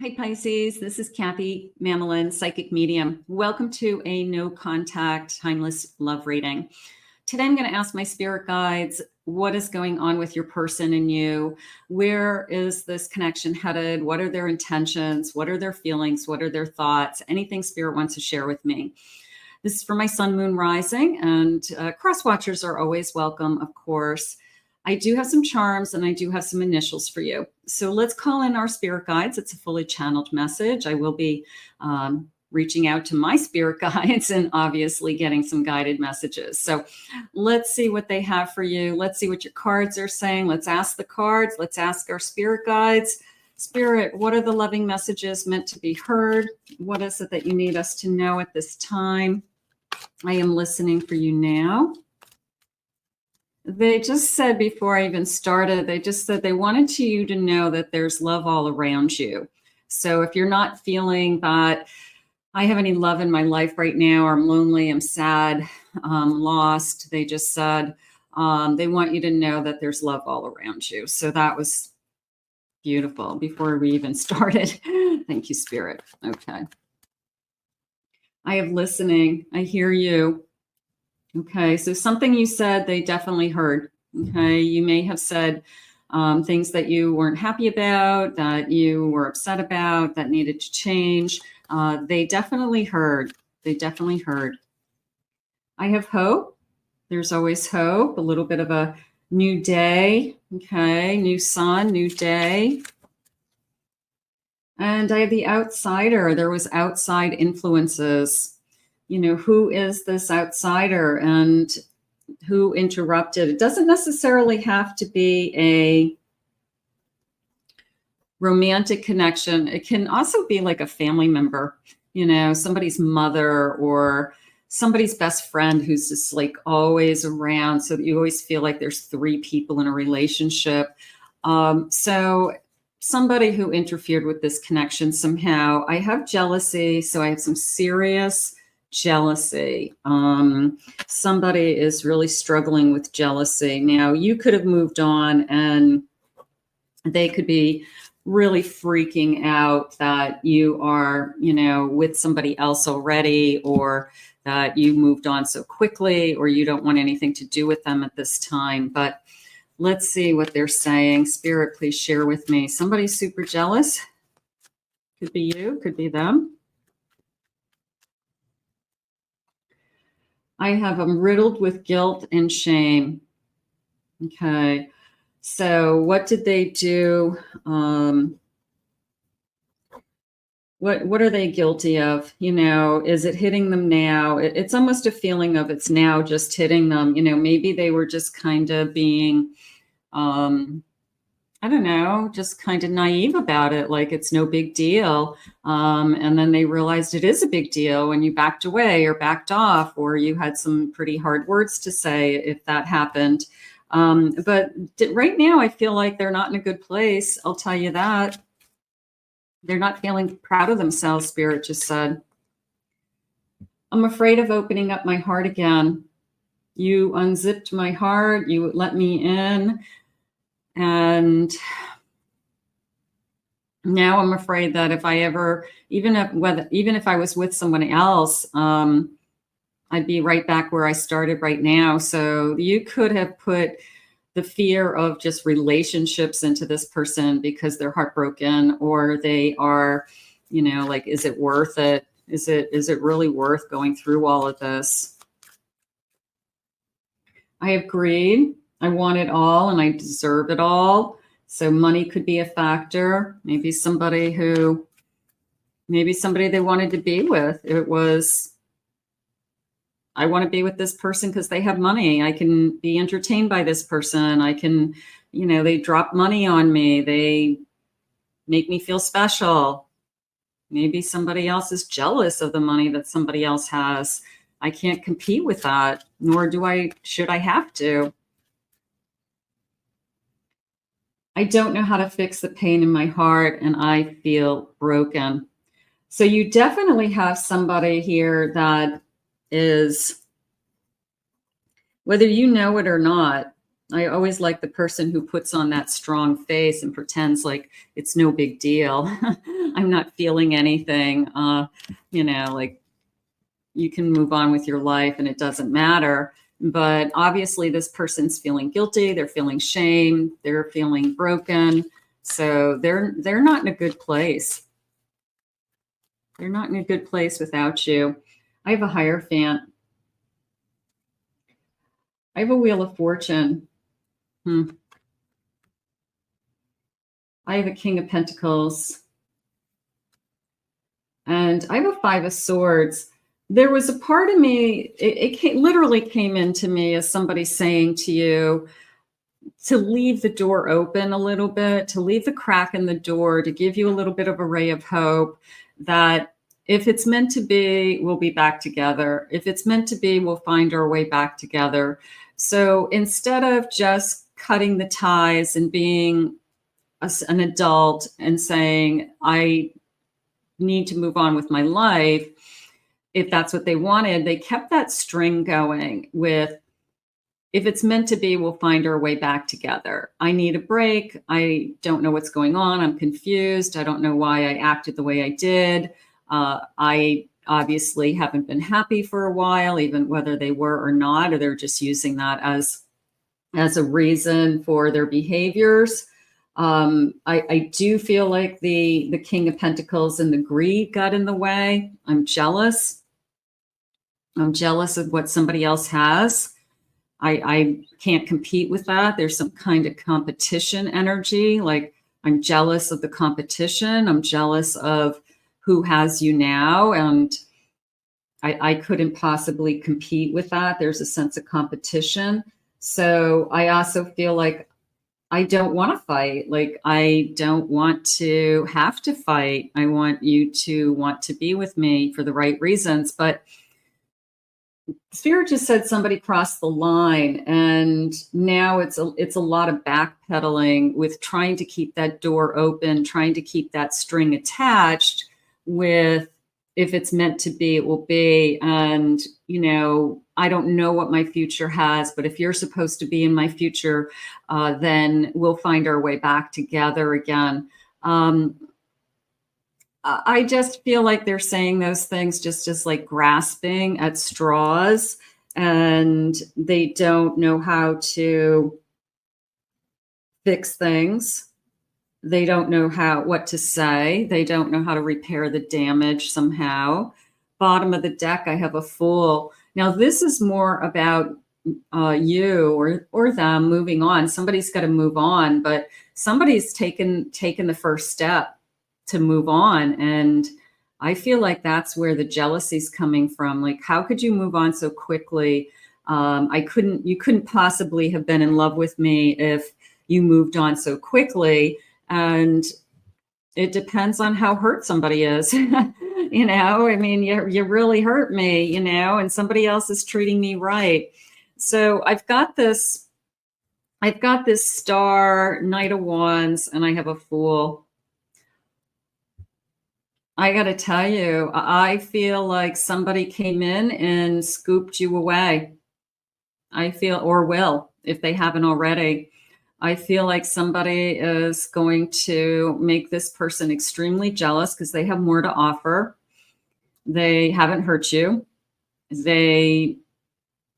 Hi Pisces, this is Kathy Mamelin, Psychic Medium. Welcome to a no contact, timeless love reading. Today I'm going to ask my spirit guides, what is going on with your person and you? Where is this connection headed? What are their intentions? What are their feelings? What are their thoughts? Anything spirit wants to share with me. This is for my sun, moon, rising, and cross watchers are always welcome, of course. I do have some charms and I do have some initials for you. So let's call in our spirit guides. It's a fully channeled message. I will be reaching out to my spirit guides and obviously getting some guided messages. So let's see what they have for you. Let's see what your cards are saying. Let's ask the cards. Let's ask our spirit guides. Spirit, what are the loving messages meant to be heard? What is it that you need us to know at this time? I am listening for you now. They just said before I even started, they just said they wanted you to know that there's love all around you. So if you're not feeling that I have any love in my life right now, or I'm lonely, I'm sad, lost, they just said they want you to know that there's love all around you. So that was beautiful before we even started. Thank you, Spirit. Okay. I have listening. I hear you. Okay, so something you said, they definitely heard. Okay, you may have said things that you weren't happy about, that you were upset about, that needed to change. They definitely heard. They definitely heard. I have hope. There's always hope. A little bit of a new day. Okay, new sun, new day. And I have the outsider. There was outside influences. You know, who is this outsider and who interrupted? It doesn't necessarily have to be a romantic connection. It can also be like a family member, you know, somebody's mother or somebody's best friend who's just like always around. So that you always feel like there's three people in a relationship. So somebody who interfered with this connection somehow. I have jealousy. So I have some serious jealousy. Somebody is really struggling with jealousy. Now, you could have moved on and they could be really freaking out that you are, you know, with somebody else already, or that you moved on so quickly, or you don't want anything to do with them at this time. But let's see what they're saying. Spirit, please share with me. Somebody's super jealous. Could be you, could be them. I have them riddled with guilt and shame. Okay. So what did they do? What are they guilty of? You know, is it hitting them now? It's almost a feeling of it's now just hitting them. You know, maybe they were just kind of being, I don't know, just kind of naive about it, like it's no big deal. And then they realized it is a big deal when you backed away or backed off, or you had some pretty hard words to say if that happened. But right now, I feel like they're not in a good place. I'll tell you that. They're not feeling proud of themselves, Spirit just said. I'm afraid of opening up my heart again. You unzipped my heart. You let me in. And now I'm afraid that if I ever, even if I was with someone else, I'd be right back where I started right now. So you could have put the fear of just relationships into this person because they're heartbroken, or they are, you know, like, is it worth it? Is it really worth going through all of this? I have greed. I want it all and I deserve it all. So money could be a factor. Maybe somebody they wanted to be with. It was, I want to be with this person because they have money. I can be entertained by this person. I can, you know, they drop money on me. They make me feel special. Maybe somebody else is jealous of the money that somebody else has. I can't compete with that, nor should I have to. I don't know how to fix the pain in my heart and I feel broken. So you definitely have somebody here that is, whether you know it or not, I always like the person who puts on that strong face and pretends like it's no big deal. I'm not feeling anything. You know, like you can move on with your life and it doesn't matter. But obviously this person's feeling guilty. They're feeling shame. They're feeling broken. So they're not in a good place. They're not in a good place without you. I have a Hierophant. I have a Wheel of Fortune. I have a King of Pentacles. And I have a Five of Swords. There was a part of me, literally came into me as somebody saying to you to leave the door open a little bit, to leave the crack in the door, to give you a little bit of a ray of hope that if it's meant to be, we'll be back together. If it's meant to be, we'll find our way back together. So instead of just cutting the ties and being an adult and saying, I need to move on with my life, if that's what they wanted, they kept that string going with, if it's meant to be, we'll find our way back together. I need a break. I don't know what's going on. I'm confused. I don't know why I acted the way I did. I obviously haven't been happy for a while, even whether they were or not, or they're just using that as a reason for their behaviors. I do feel like the King of Pentacles and the greed got in the way. I'm jealous. I'm jealous of what somebody else has. I can't compete with that. There's some kind of competition energy. Like I'm jealous of the competition. I'm jealous of who has you now. And I couldn't possibly compete with that. There's a sense of competition. So I also feel like I don't want to fight. Like I don't want to have to fight. I want you to want to be with me for the right reasons. But Spirit just said somebody crossed the line, and now it's a lot of backpedaling with trying to keep that door open, trying to keep that string attached with, if it's meant to be, it will be. And, you know, I don't know what my future has, but if you're supposed to be in my future, then we'll find our way back together again. I just feel like they're saying those things just as like grasping at straws, and they don't know how to fix things. They don't know what to say. They don't know how to repair the damage somehow. Bottom of the deck, I have a Fool. Now, this is more about you or them moving on. Somebody's got to move on, but somebody's taken the first step to move on. And I feel like that's where the jealousy is coming from. Like, how could you move on so quickly? You couldn't possibly have been in love with me if you moved on so quickly. And it depends on how hurt somebody is. You know, I mean, you really hurt me, you know, and somebody else is treating me right. So I've got this Star, Knight of Wands, and I have a Fool. I got to tell you, I feel like somebody came in and scooped you away. I feel, or will, if they haven't already. I feel like somebody is going to make this person extremely jealous because they have more to offer. They haven't hurt you. They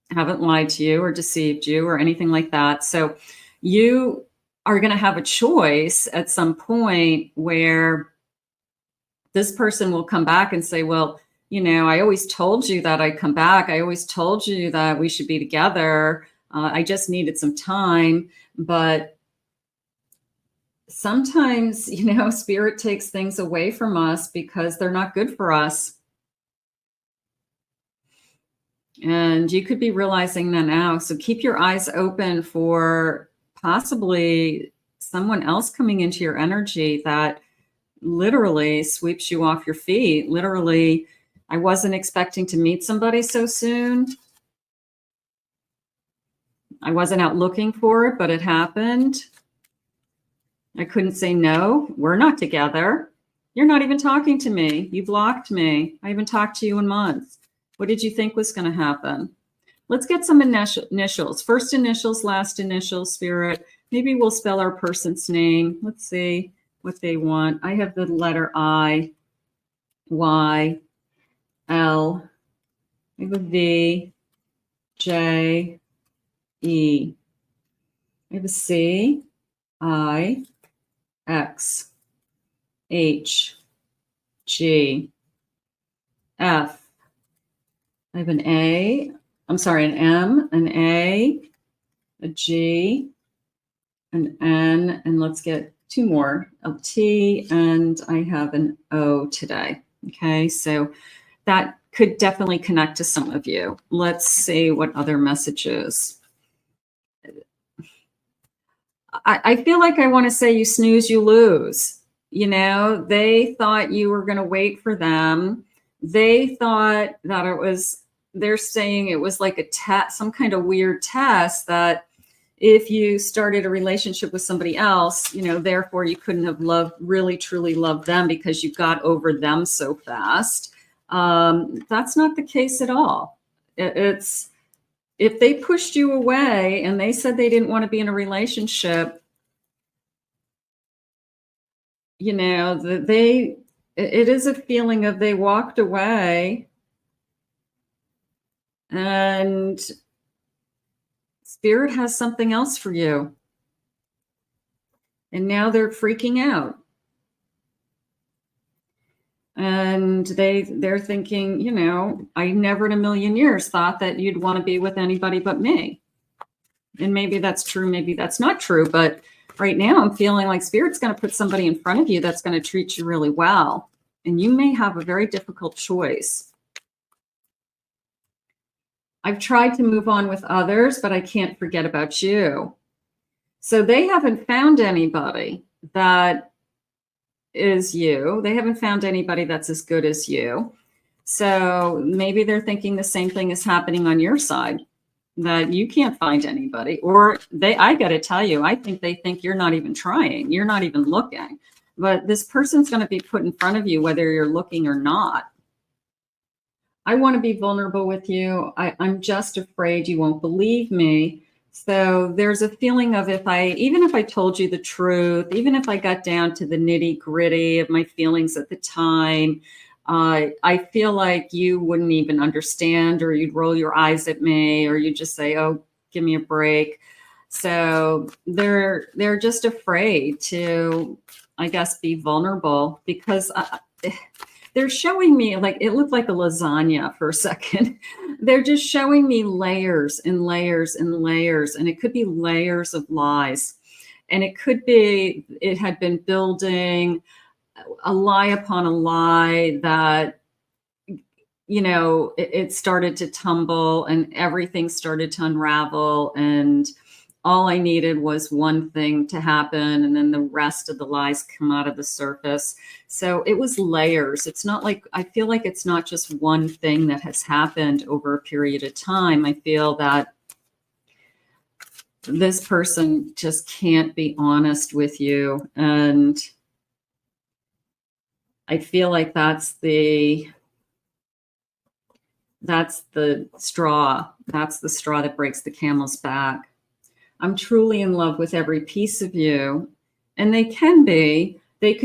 haven't lied to you or deceived you or anything like that. So you are going to have a choice at some point where this person will come back and say, well, you know, I always told you that I'd come back. I always told you that we should be together. I just needed some time. But sometimes, you know, Spirit takes things away from us because they're not good for us. And you could be realizing that now. So keep your eyes open for possibly someone else coming into your energy that literally sweeps you off your feet. Literally, I wasn't expecting to meet somebody so soon. I wasn't out looking for it, but it happened. I couldn't say no. We're not together. You're not even talking to me. You blocked me. I haven't talked to you in months. What did you think was going to happen? Let's get some initials. First initials, last initials, Spirit. Maybe we'll spell our person's name. Let's see. what they want. I have the letter I, Y, L. I have a V, J, E. I have a C, I, X, H, G, F. I have an A, I'm sorry, an M, an A, a G, an N, and let's get two more, a T, and I have an O today. Okay, so that could definitely connect to some of you. Let's see what other messages. I feel like I want to say you snooze, you lose. You know, they thought you were going to wait for them. They thought that it was, they're saying it was like a test, some kind of weird test that if you started a relationship with somebody else, you know, therefore you couldn't have loved, really, truly loved them because you got over them so fast. That's not the case at all. It's, if they pushed you away and they said they didn't want to be in a relationship, you know, it is a feeling of they walked away and Spirit has something else for you. And now they're freaking out. And they're thinking, you know, I never in a million years thought that you'd want to be with anybody but me. And maybe that's true, maybe that's not true. But right now I'm feeling like Spirit's going to put somebody in front of you that's going to treat you really well. And you may have a very difficult choice. I've tried to move on with others, but I can't forget about you. So they haven't found anybody that is you. They haven't found anybody that's as good as you. So maybe they're thinking the same thing is happening on your side, that you can't find anybody. Or I got to tell you, I think they think you're not even trying. You're not even looking. But this person's going to be put in front of you whether you're looking or not. I want to be vulnerable with you. I'm just afraid you won't believe me. So there's a feeling of even if I told you the truth, even if I got down to the nitty gritty of my feelings at the time, I feel like you wouldn't even understand, or you'd roll your eyes at me, or you'd just say, oh, give me a break. So they're just afraid to, I guess, be vulnerable because they're showing me, like, it looked like a lasagna for a second. They're just showing me layers and layers and layers, and it could be layers of lies. And it could be it had been building a lie upon a lie that, you know, it started to tumble and everything started to unravel. And all I needed was one thing to happen, and then the rest of the lies come out of the surface. So it was layers. It's not like, I feel like it's not just one thing that has happened over a period of time. I feel that this person just can't be honest with you. And I feel like that's the straw. That's the straw that breaks the camel's back. I'm truly in love with every piece of you. And they could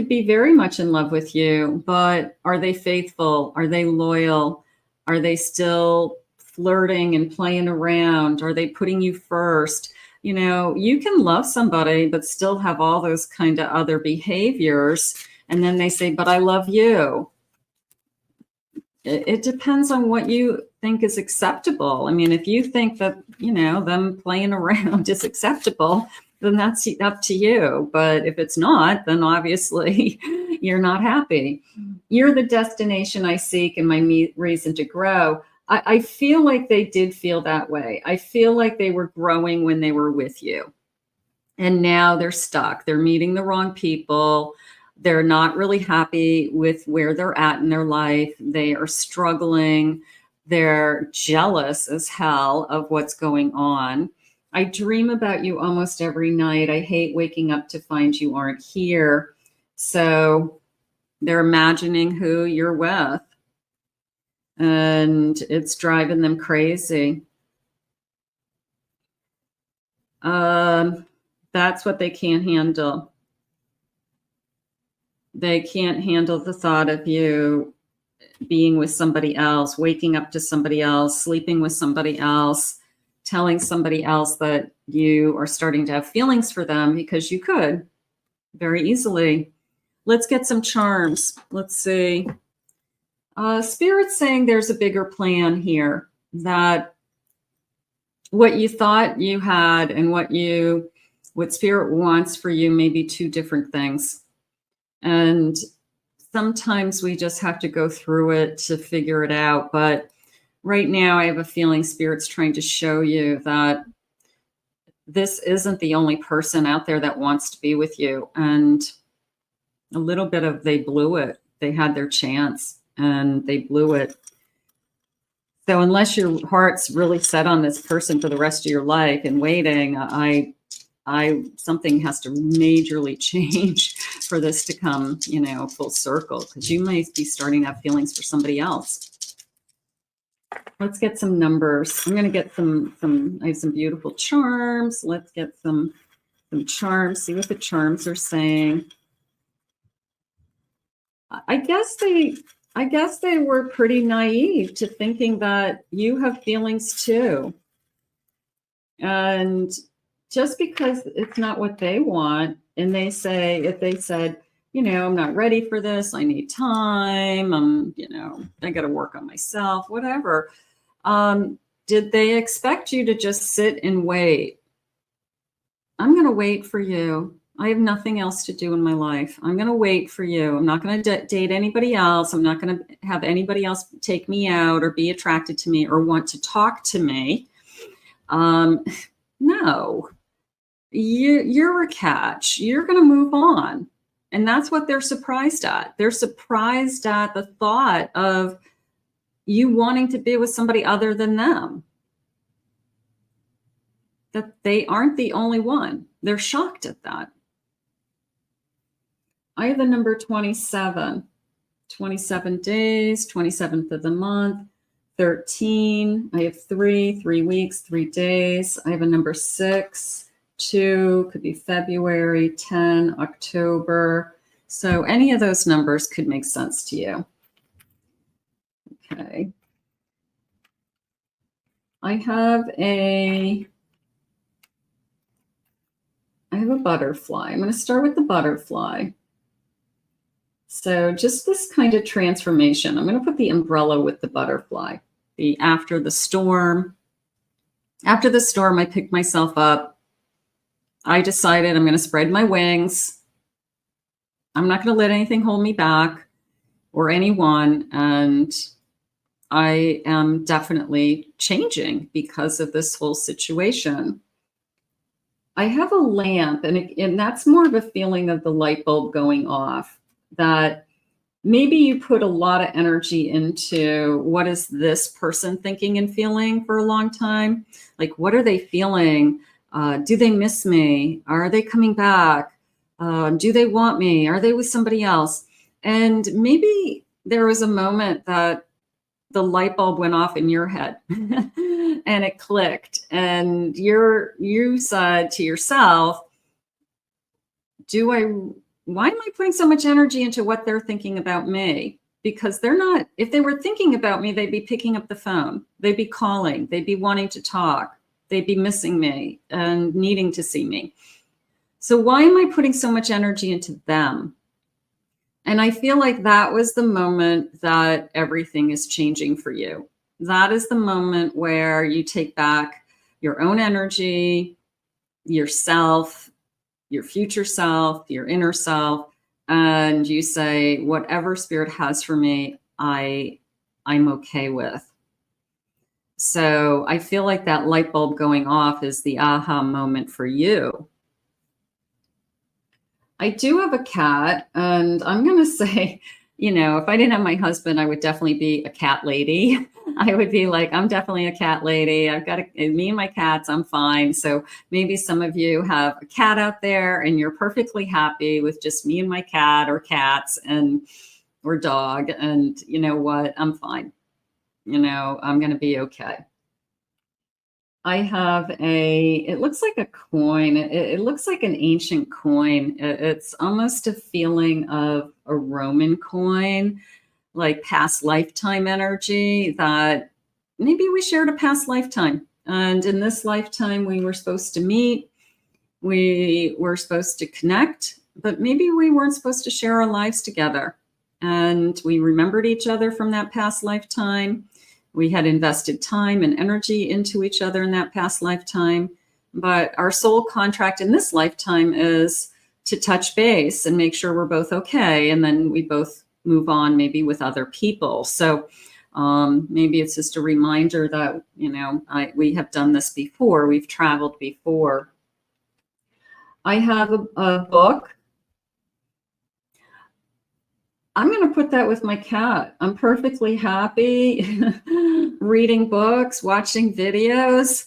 be very much in love with you, but are they faithful? Are they loyal? Are they still flirting and playing around? Are they putting you first? You know, you can love somebody, but still have all those kind of other behaviors. And then they say, but I love you. It depends on what you think is acceptable. I mean, if you think that, you know, them playing around is acceptable, then that's up to you. But if it's not, then obviously you're not happy. You're the destination I seek and my reason to grow. I feel like they did feel that way. I feel like they were growing when they were with you. And now they're stuck. They're meeting the wrong people. They're not really happy with where they're at in their life. They are struggling. They're jealous as hell of what's going on. I dream about you almost every night. I hate waking up to find you aren't here. So they're imagining who you're with. And it's driving them crazy. That's what they can't handle. They can't handle the thought of you being with somebody else, waking up to somebody else, sleeping with somebody else, telling somebody else that you are starting to have feelings for them, because you could very easily. Let's get some charms. Let's see. Spirit's saying there's a bigger plan here, that what you thought you had and what Spirit wants for you may be two different things. And sometimes we just have to go through it to figure it out. But right now, I have a feeling Spirit's trying to show you that this isn't the only person out there that wants to be with you. And a little bit of they blew it. They had their chance and they blew it. So unless your heart's really set on this person for the rest of your life and waiting, something has to majorly change for this to come, full circle, because you might be starting to have feelings for somebody else. Let's get some numbers. I'm going to get I have some beautiful charms. Let's get some charms, see what the charms are saying. I guess they were pretty naive to thinking that you have feelings too. And just because it's not what they want, and if they said, I'm not ready for this, I need time, I got to work on myself, whatever. Did they expect you to just sit and wait? I'm going to wait for you. I have nothing else to do in my life. I'm going to wait for you. I'm not going to date anybody else. I'm not going to have anybody else take me out or be attracted to me or want to talk to me. No. You're a catch. You're going to move on. And that's what they're surprised at. They're surprised at the thought of you wanting to be with somebody other than them. That they aren't the only one. They're shocked at that. I have the number 27. 27 days, 27th of the month, 13. I have 3 weeks, 3 days. I have a number 6. 2 could be February, 10, October. So any of those numbers could make sense to you. Okay. I have a butterfly. I'm going to start with the butterfly. So just this kind of transformation. I'm going to put the umbrella with the butterfly. After the storm. After the storm, I picked myself up. I decided I'm going to spread my wings. I'm not going to let anything hold me back or anyone. And I am definitely changing because of this whole situation. I have a lamp, and that's more of a feeling of the light bulb going off, that maybe you put a lot of energy into what is this person thinking and feeling for a long time? Like, what are they feeling? Do they miss me? Are they coming back? Do they want me? Are they with somebody else? And maybe there was a moment that the light bulb went off in your head and it clicked. And you said to yourself, why am I putting so much energy into what they're thinking about me? Because if they were thinking about me, they'd be picking up the phone. They'd be calling. They'd be wanting to talk. They'd be missing me and needing to see me. So why am I putting so much energy into them? And I feel like that was the moment that everything is changing for you. That is the moment where you take back your own energy, yourself, your future self, your inner self, and you say, whatever Spirit has for me, I'm okay with. So I feel like that light bulb going off is the aha moment for you. I do have a cat, and I'm going to say, if I didn't have my husband, I would definitely be a cat lady. I would be like, I'm definitely a cat lady. I've got me and my cats, I'm fine. So maybe some of you have a cat out there and you're perfectly happy with just me and my cat or cats or dog. And you know what? I'm fine. I'm going to be okay. I have it looks like a coin. It looks like an ancient coin. It's almost a feeling of a Roman coin, like past lifetime energy, that maybe we shared a past lifetime. And in this lifetime, we were supposed to meet, we were supposed to connect, but maybe we weren't supposed to share our lives together. And we remembered each other from that past lifetime. We had invested time and energy into each other in that past lifetime. But our soul contract in this lifetime is to touch base and make sure we're both okay. And then we both move on, maybe with other people. So maybe it's just a reminder that, we have done this before. We've traveled before. I have a book. I'm going to put that with my cat. I'm perfectly happy reading books, watching videos,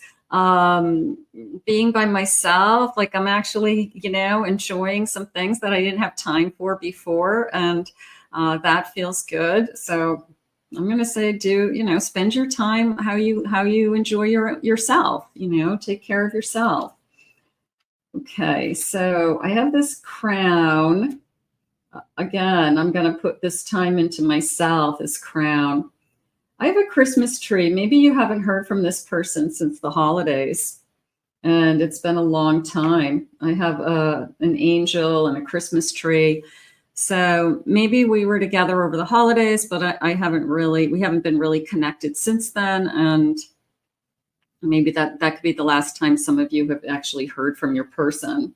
being by myself. Like I'm actually, enjoying some things that I didn't have time for before. And that feels good. So I'm going to say, spend your time how you enjoy yourself, take care of yourself. Okay. So I have this crown. Again, I'm going to put this time into myself, this crown. I have a Christmas tree. Maybe you haven't heard from this person since the holidays, and it's been a long time. I have an angel and a Christmas tree. So maybe we were together over the holidays, but we haven't been really connected since then. And maybe that could be the last time some of you have actually heard from your person.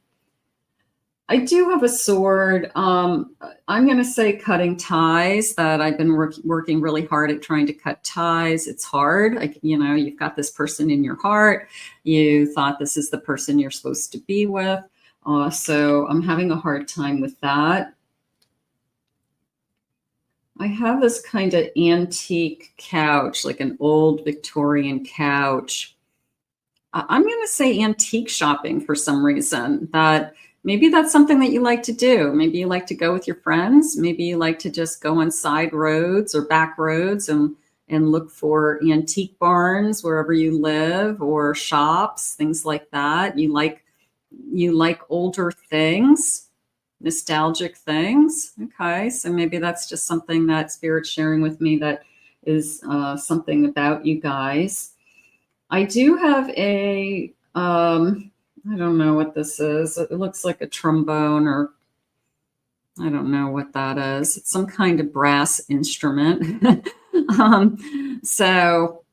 I do have a sword. I'm going to say cutting ties, that I've been working really hard at trying to cut ties. It's hard. You've got this person in your heart. You thought this is the person you're supposed to be with. So I'm having a hard time with that. I have this kind of antique couch, like an old Victorian couch. I'm going to say antique shopping for some reason. Maybe that's something that you like to do. Maybe you like to go with your friends. Maybe you like to just go on side roads or back roads and look for antique barns wherever you live, or shops, things like that. You like older things, nostalgic things. Okay, so maybe that's just something that Spirit's sharing with me, that is something about you guys. I do have a I don't know what this is. It looks like a trombone, or I don't know what that is. It's some kind of brass instrument. So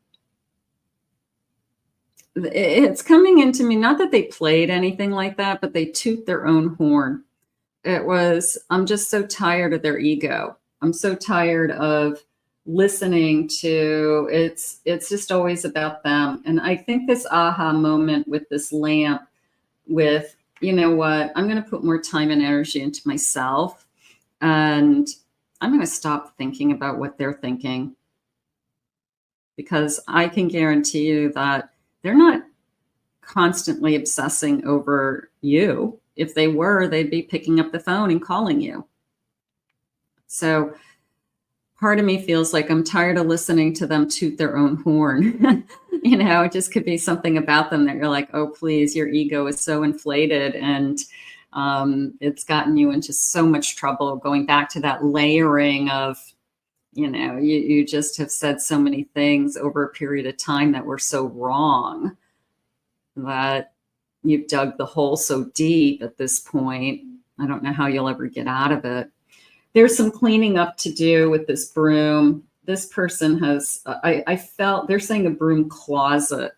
it's coming into me, not that they played anything like that, but they toot their own horn. I'm just so tired of their ego. I'm so tired of listening to, it's just always about them. And I think this aha moment with this lamp, with, you know what, I'm going to put more time and energy into myself, and I'm going to stop thinking about what they're thinking, because I can guarantee you that they're not constantly obsessing over you. If they were, they'd be picking up the phone and calling you. So part of me feels like I'm tired of listening to them toot their own horn. It just could be something about them that you're like, oh, please, your ego is so inflated, and it's gotten you into so much trouble, going back to that layering of, you just have said so many things over a period of time that were so wrong, that you've dug the hole so deep at this point. I don't know how you'll ever get out of it. There's some cleaning up to do with this broom. This person has, I felt, they're saying a broom closet.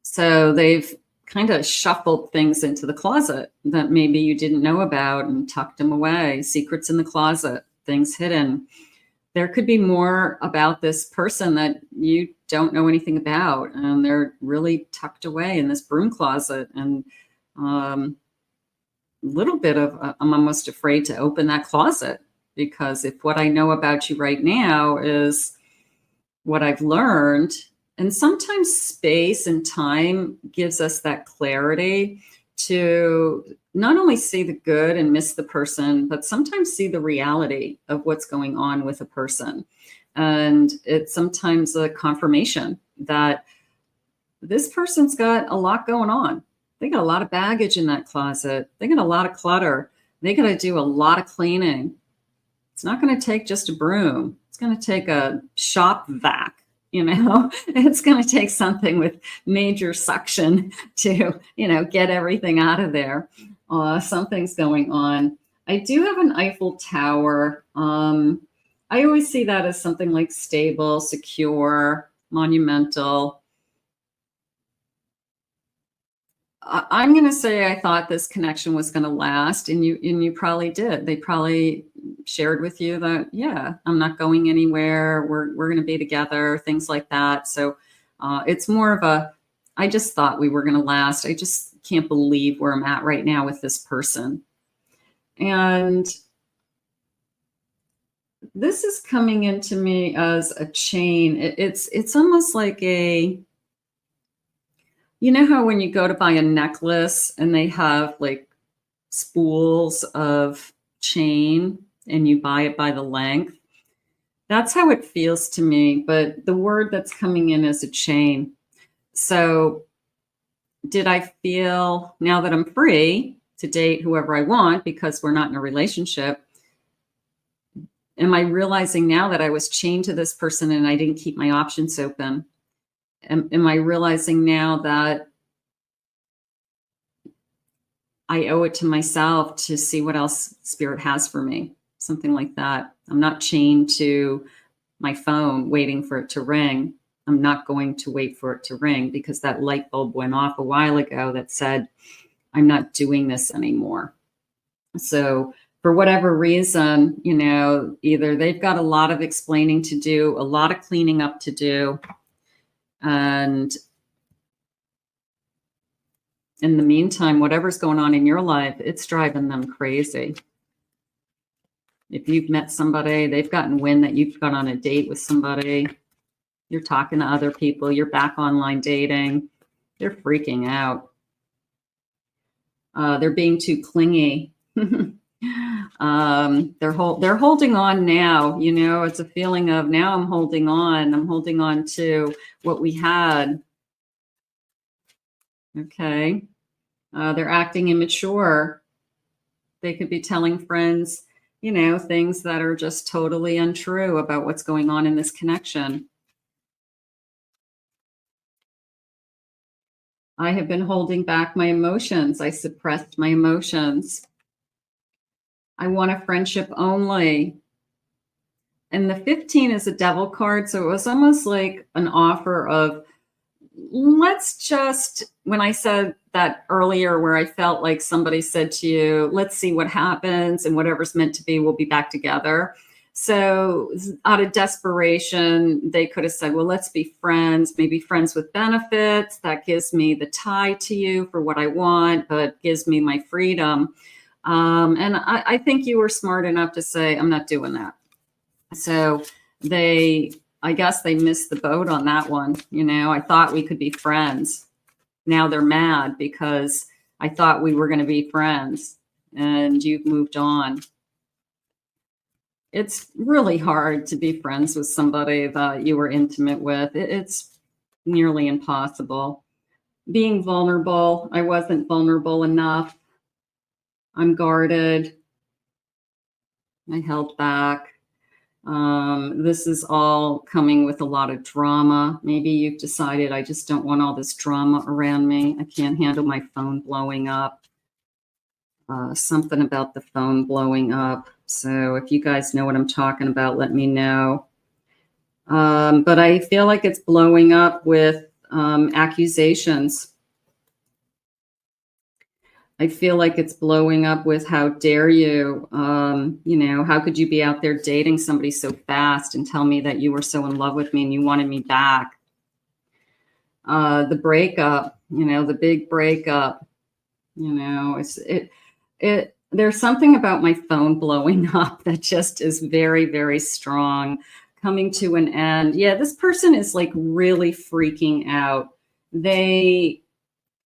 So they've kind of shuffled things into the closet that maybe you didn't know about, and tucked them away. Secrets in the closet, things hidden. There could be more about this person that you don't know anything about, and they're really tucked away in this broom closet. And a little bit of, I'm almost afraid to open that closet, because if what I know about you right now is what I've learned, and sometimes space and time gives us that clarity to not only see the good and miss the person, but sometimes see the reality of what's going on with a person. And it's sometimes a confirmation that this person's got a lot going on. They got a lot of baggage in that closet. They got a lot of clutter. They got to do a lot of cleaning. It's not going to take just a broom. It's going to take a shop vac, It's going to take something with major suction to, get everything out of there. Something's going on. I do have an Eiffel Tower. I always see that as something like stable, secure, monumental. I'm going to say I thought this connection was going to last, and you probably did. They probably shared with you that, yeah, I'm not going anywhere. We're going to be together, things like that. So it's more of I just thought we were going to last. I just can't believe where I'm at right now with this person. And this is coming into me as a chain. It's almost like you know how when you go to buy a necklace and they have like spools of chain and you buy it by the length? That's how it feels to me. But the word that's coming in is a chain. So did I feel, now that I'm free to date whoever I want because we're not in a relationship, am I realizing now that I was chained to this person and I didn't keep my options open? Am I realizing now that I owe it to myself to see what else Spirit has for me? Something like that. I'm not chained to my phone waiting for it to ring. I'm not going to wait for it to ring because that light bulb went off a while ago that said, I'm not doing this anymore. So for whatever reason, either they've got a lot of explaining to do, a lot of cleaning up to do. And in the meantime, whatever's going on in your life, it's driving them crazy. If you've met somebody, they've gotten wind that you've gone on a date with somebody, you're talking to other people, you're back online dating, they're freaking out. They're being too clingy. They're holding on now. It's a feeling of now I'm holding on to what we had. Okay. They're acting immature. They could be telling friends, things that are just totally untrue about what's going on in this connection. I have been holding back my emotions. I suppressed my emotions. I want a friendship only. And the 15 is a devil card. So it was almost like an offer of, let's just, when I said that earlier, where I felt like somebody said to you, let's see what happens, and whatever's meant to be, we'll be back together. So out of desperation, they could have said, well, let's be friends, maybe friends with benefits. That gives me the tie to you for what I want, but gives me my freedom. And I think you were smart enough to say, I'm not doing that. So I guess they missed the boat on that one. I thought we could be friends. Now they're mad because I thought we were going to be friends and you've moved on. It's really hard to be friends with somebody that you were intimate with. It's nearly impossible. Being vulnerable, I wasn't vulnerable enough. I'm guarded. I held back. This is all coming with a lot of drama. Maybe you've decided, I just don't want all this drama around me. I can't handle my phone blowing up. Something about the phone blowing up. So if you guys know what I'm talking about, let me know. But I feel like it's blowing up with accusations. I feel like it's blowing up with how dare you, how could you be out there dating somebody so fast and tell me that you were so in love with me and you wanted me back? The breakup, the big breakup, there's something about my phone blowing up that just is very, very strong, coming to an end. Yeah, this person is like really freaking out.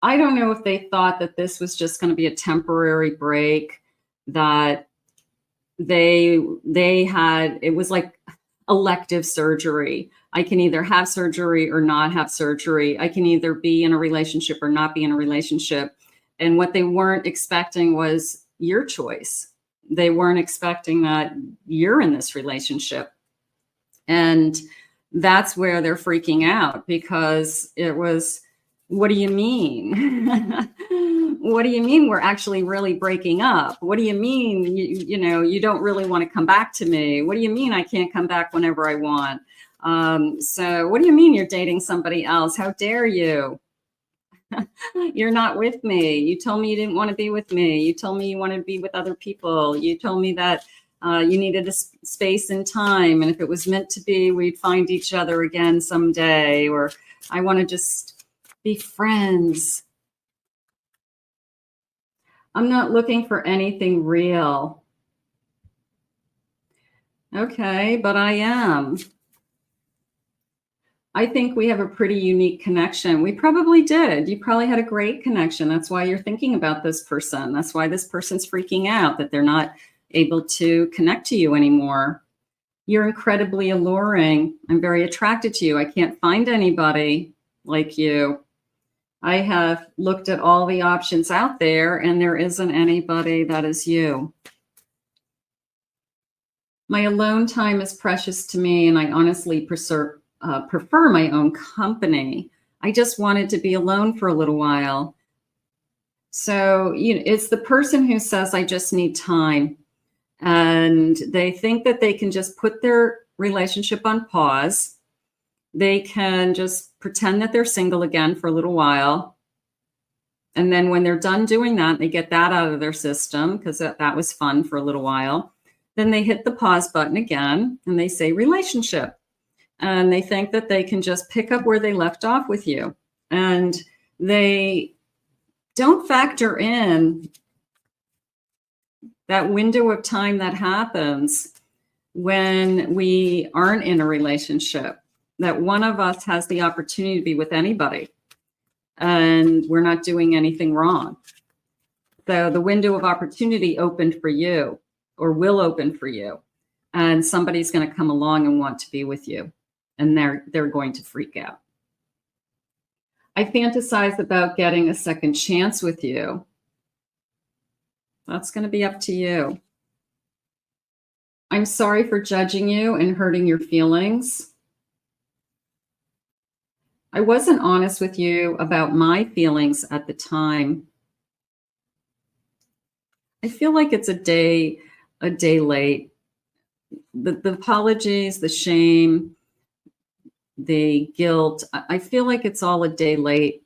I don't know if they thought that this was just going to be a temporary break, that they had, it was like elective surgery. I can either have surgery or not have surgery. I can either be in a relationship or not be in a relationship. And what they weren't expecting was your choice. They weren't expecting that you're in this relationship. And that's where they're freaking out, because it was, what do you mean? What do you mean we're actually really breaking up? What do you mean you don't really want to come back to me? What do you mean I can't come back whenever I want? So what do you mean you're dating somebody else? How dare you? You're not with me. You told me you didn't want to be with me. You told me you want to be with other people. You told me that you needed a space and time. And if it was meant to be, we'd find each other again someday. Or I want to just be friends. I'm not looking for anything real. Okay, but I am. I think we have a pretty unique connection. We probably did. You probably had a great connection. That's why you're thinking about this person. That's why this person's freaking out that they're not able to connect to you anymore. You're incredibly alluring. I'm very attracted to you. I can't find anybody like you. I have looked at all the options out there, and there isn't anybody that is you. My alone time is precious to me, and I honestly prefer my own company. I just wanted to be alone for a little while. So, it's the person who says, I just need time. And they think that they can just put their relationship on pause. They can just pretend that they're single again for a little while. And then when they're done doing that, they get that out of their system, because that was fun for a little while. Then they hit the pause button again and they say relationship. And they think that they can just pick up where they left off with you. And they don't factor in that window of time that happens when we aren't in a relationship, that one of us has the opportunity to be with anybody and we're not doing anything wrong. So the window of opportunity opened for you, or will open for you, and somebody's going to come along and want to be with you, and they're going to freak out. I fantasize about getting a second chance with you. That's going to be up to you. I'm sorry for judging you and hurting your feelings. I wasn't honest with you about my feelings at the time. I feel like it's a day late. The apologies, the shame, the guilt, I feel like it's all a day late.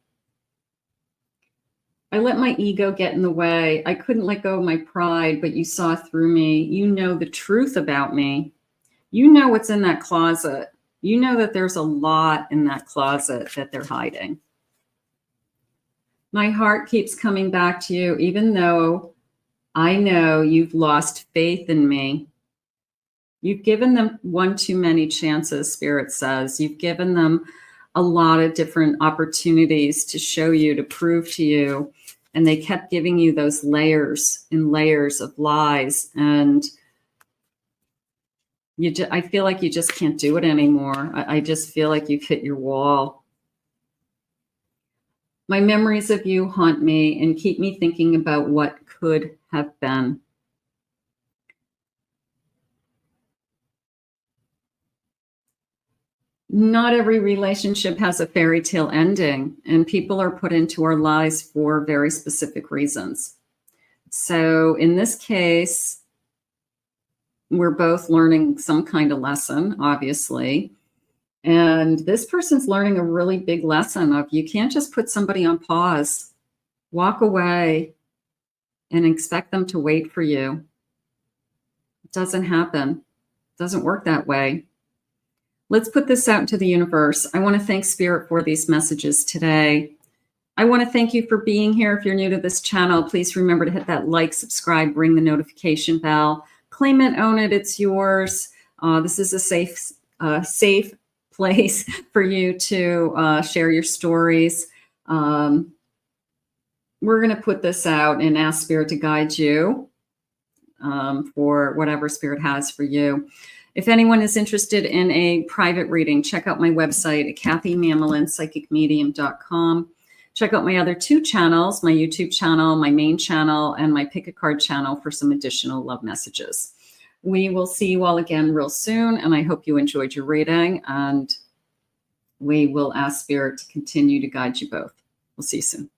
I let my ego get in the way. I couldn't let go of my pride, but you saw through me. You know the truth about me. You know what's in that closet. You know that there's a lot in that closet that they're hiding. My heart keeps coming back to you, even though I know you've lost faith in me. You've given them one too many chances, Spirit says. You've given them a lot of different opportunities to show you, to prove to you. And they kept giving you those layers and layers of lies. And I feel like you just can't do it anymore. I just feel like you've hit your wall. My memories of you haunt me and keep me thinking about what could have been. Not every relationship has a fairy tale ending, and people are put into our lives for very specific reasons. So in this case, we're both learning some kind of lesson, obviously. And this person's learning a really big lesson of you can't just put somebody on pause, walk away, and expect them to wait for you. It doesn't happen. It doesn't work that way. Let's put this out into the universe. I want to thank Spirit for these messages today. I want to thank you for being here. If you're new to this channel, please remember to hit that like, subscribe, ring the notification bell. Claim it, own it, it's yours. This is a safe place for you to share your stories. We're going to put this out and ask Spirit to guide you for whatever Spirit has for you. If anyone is interested in a private reading, check out my website at kathymamolin.psychicmedium.com. Check out my other 2 channels, my YouTube channel, my main channel, and my Pick a Card channel for some additional love messages. We will see you all again real soon, and I hope you enjoyed your reading, and we will ask Spirit to continue to guide you both. We'll see you soon.